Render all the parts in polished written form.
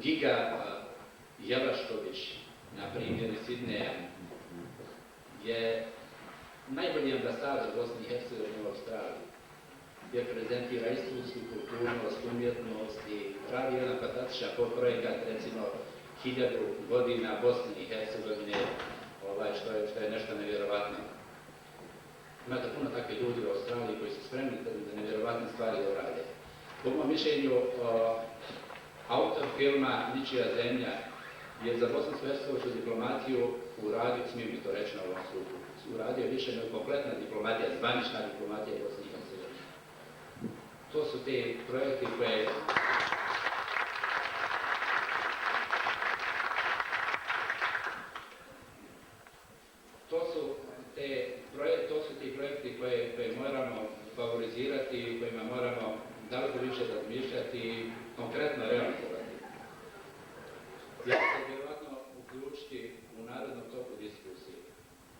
Giga Jelašković, na primjer iz Sidneja, je najbolji ambasador Bosne i Hercegovine u Australiji, gdje prezentira istunsku kulturnost, umjetnost i radi jedan fantastičan projekat, recimo 1000 godina Bosne i Hercegovine, što je nešto nevjerovatno. Imate puno takve ljudi u Australiji koji su spremni da nevjerovatne stvari da urade. Po mom mišljenju, autor filma Ničija zemlja je za bosansko-hercegovačku diplomaciju uradio, smijem mi to reći na ovom skupu, uradio više nego kompletna diplomatija, zvanična diplomatija Bosne i Hercegovine. To su te projekti koje... To su ti projekti koje moramo favorizirati i kojima moramo daleko više razmišljati i konkretno realizovati. Ja ću se vjerovatno uključiti u narednom toku diskusije.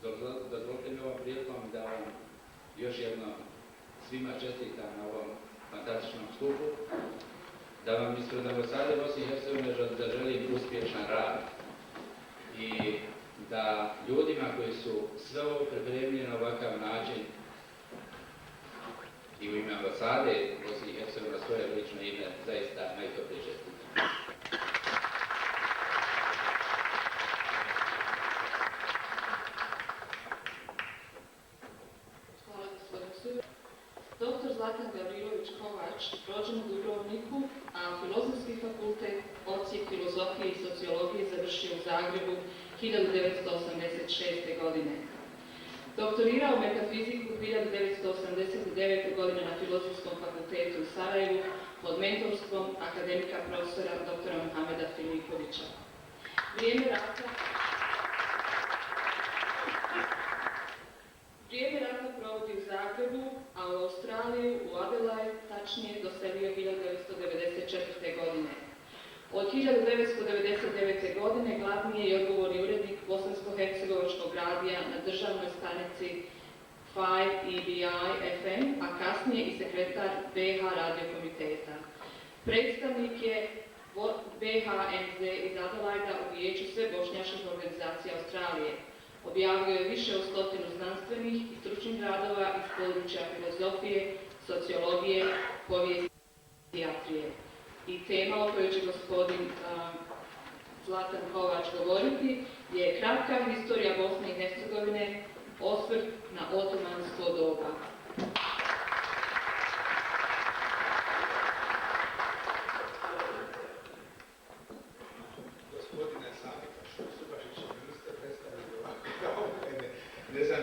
Dozvolite mi ovom prilikom da vam još jednom svima čestitam na ovom fantastičnom skupu, da vam ispred ambasade Bosne i Hercegovine zaželim uspješan rad i da ljudima koji su sve ovo pripremili na ovakav način i u ime ambasade Bosne i Hercegovine, svoje lično ime, zaista najtoplije čestitam. Hvala gospodinu sudu. Dr. Zlatan Gavrilović Kovač, rođen u Dubrovniku, a Filozofski fakultet, odsjek filozofije i sociologije završio u Zagrebu 1986. godine. Doktorirao metafiziku 1989. godine na Filozofskom fakultetu u Sarajevu pod mentorstvom akademika profesora dr. Muhameda Filipovića. Vrijeme rata provodi u Zagrebu, a u Australiju, u Adelaide, tačnije doselio 1994. godine. Od 1999. godine glavni je i odgovorni urednik Bosansko-hercegovačkog radija na državnoj stanici 5 EBI FM, a kasnije i sekretar BH radiokomiteta. Predstavnik je BHMZ iz Adelaida u vijeću sve bošnjačkih organizacija Australije. Objavio je više od 100 znanstvenih i stručnih radova iz područja filozofije, sociologije, povijesti i psihijatrije. I tema o kojoj će gospodin Zlatan Kovač govoriti je kratka historija Bosne i Hercegovine, osvrt na otomansko doba. Gospodine Savika Subašić, niste predstavili ovako kao mene. Ne znam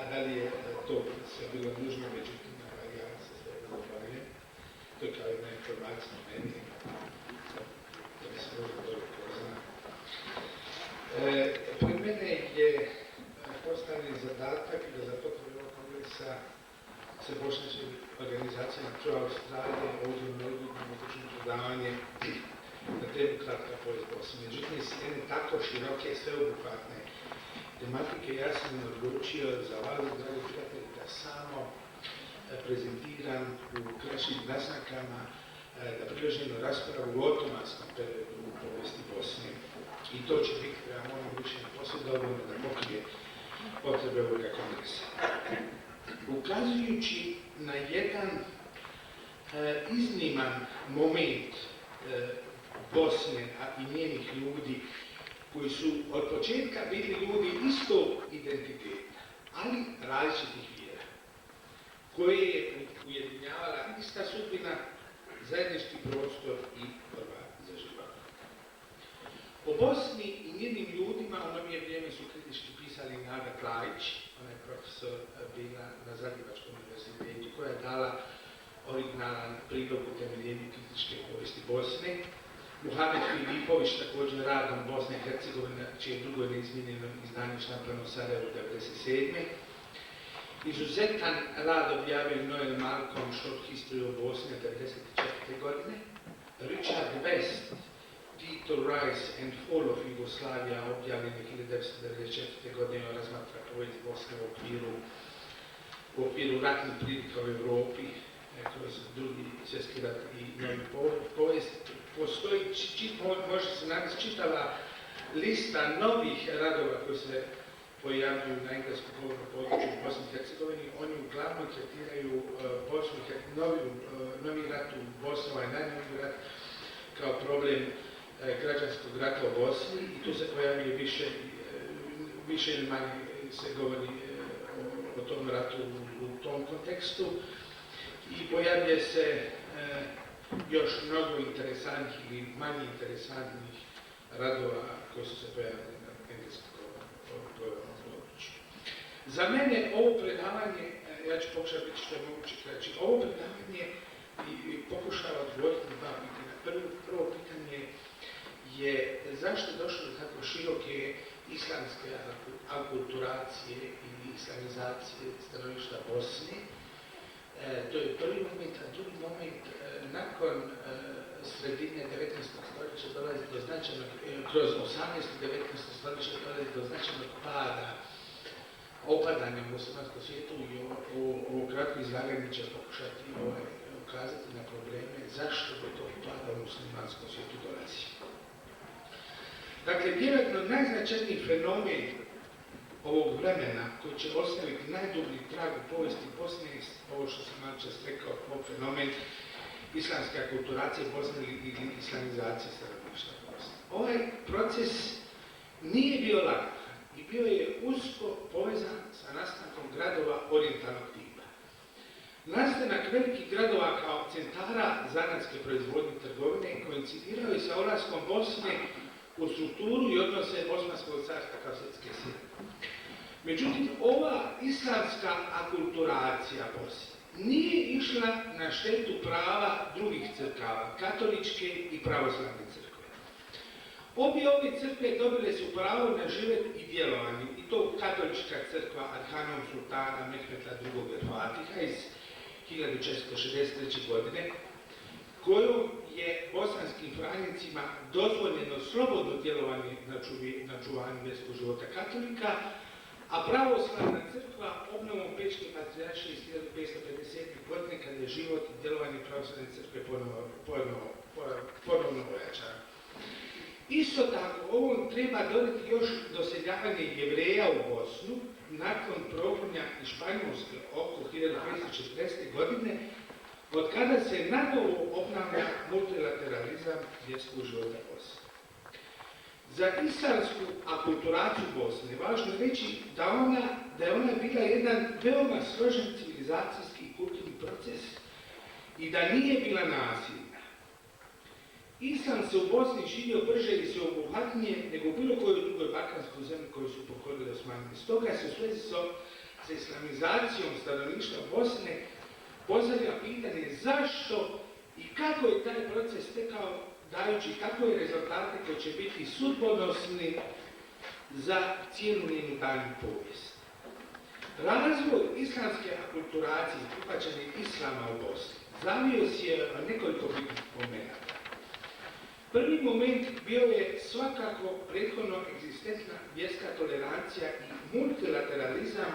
da li je to sve bilo nužno, međutim, ja se sve zahvaljujem. To je kao jedna informacija o meni, da bi se možda dobro poznao. Pred mene je postavljen zadatak da za potrebe ovog kongresa se bošnjačke organizacije u Australiji ovdje u Norgu mogućno predavanje na temu kratka povijest Bosne. Međutim, s jedne tako široke, sveobuhvatne tematike ja sam odlučio za vas, dragi prijatelji, da samo prezentiram u kraćim naznakama, da priložimo raspravu u otomanskom periodu u povijesti Bosne. I to će biti, prema mojom mišljenju, posve dovoljno da pokrije potrebe ovoga kongresa. Ukazujući na jedan izniman moment Bosne i njenih ljudi, koji su od početka bili ljudi istog identiteta, ali različitih vjera, koje je ujedinjavala ista sudbina, zajednički prostor i borba za život. O Bosni i njenim ljudima u novije vrijeme su kritički pisali Nada Klajić, ona je profesor bila na Zagrebačkom univerzitetu, koja je dala originalan prilog utemeljenju kritičke povijesti Bosne. Muhamed Filipović, također radom Bosne i Hercegovine, čije drugo neizmijenjeno izdanje štampano u Sarajevu 1997. Izuzetan rad objavio Noel Malcolm Short History of Bosnia 1994. godine. Richard West, Tito Rise and Fall of Yugoslavia, objavljen je 1994. godine, razmatra povijest Bosne u okviru ratnih prilika u Europi, kroz drugi svjetski rat i novi povijest. Postoji može se navesti čitava lista novih radova koji se pojavljuju na engleskom govornom području u Bosni i Hercegovini. Oni uglavnom tretiraju Bosnu i novi rat u Bosni, ovaj najnoviji rat, kao problem građanskog rata u Bosni i tu se pojavljuje više ili manje se govori o tom ratu u tom kontekstu i pojavljuje se još mnogo interesantnih ili manje interesantnih radova koji su se pojavili na engleskom govornom području. Za mene ovo predavanje, ja ću pokušati biti što je moguće kraći, ovo predavanje pokušava odgovoriti na dva pitanja. Prvo pitanje je zašto je došlo do tako široke islamske akulturacije i islamizacije stanovništva Bosne. To je prvi moment, a drugi moment, nakon sredine 19. stoljeća dolazi do značajnog, kroz 18. i 19. stoljeća dolazi do značajnog opadanja u muslimanskom svijetu i ovo kratko izlaganje će pokušati ukazati na probleme zašto do tog pada u muslimanskom svijetu dolazi. Dakle, vjerojatno najznačajniji fenomen ovog vremena koji će ostaviti najdublji trag u povijesti Bosne, ovo što sam malo čas rekao, fenomen islamske akulturacije Bosne ili islamizacije stanovništva Bosne. Ovaj proces nije bio lagan i bio je usko povezan sa nastankom gradova orijentalnog tipa. Nastanak velikih gradova kao centara zanatske proizvodnje i trgovine koincidirao je sa ulaskom Bosne u strukturu i odnose Osmanskog carstva kao svjetske sile. Međutim, ova islamska akulturacija Bosne nije išla na štetu prava drugih crkava, katoličke i pravoslavne crkve. Obje ove crkve dobile su pravo na život i djelovanje, i to katolička crkva Arhanom sultana Mehmeta II. El-Fatiha iz 1463. godine, kojom je bosanskim franjevcima dozvoljeno slobodno djelovanje na čuvanju vjerskog života katolika, a pravoslavna crkva obnovom Pečke patrijaršije iz 1550. godine kada je život i djelovanje pravoslavne crkve ponovno ojačano. Isto tako, ovom treba dodati još doseljavanje Jevreja u Bosnu nakon progonja iz Španjolske oko 1540. godine, od kada se nanovo obnavlja multilateralizam vjerskog života Bosne. Za islamsku akulturaciju Bosne važno je reći da je ona bila jedan veoma složen civilizacijski i kulturni proces i da nije bila nasilna. Islam se u Bosni živio brže i sveobuhvatnije nego bilo kojoj drugoj balkanskoj zemlji koju su pokorili Osmanli. Stoga se u svezi sa islamizacijom stanovništva Bosne postavlja pitanje zašto i kako je taj proces tekao, dajući kakve rezultate koji će biti sudbonosni za cijelu njenu daljnju povijest. Razvoj islamske akulturacije i prihvaćanje islama u Bosni zavio se je nekoliko bitnih momenata. Prvi moment bio je svakako prethodno egzistentna vjerska tolerancija i multilateralizam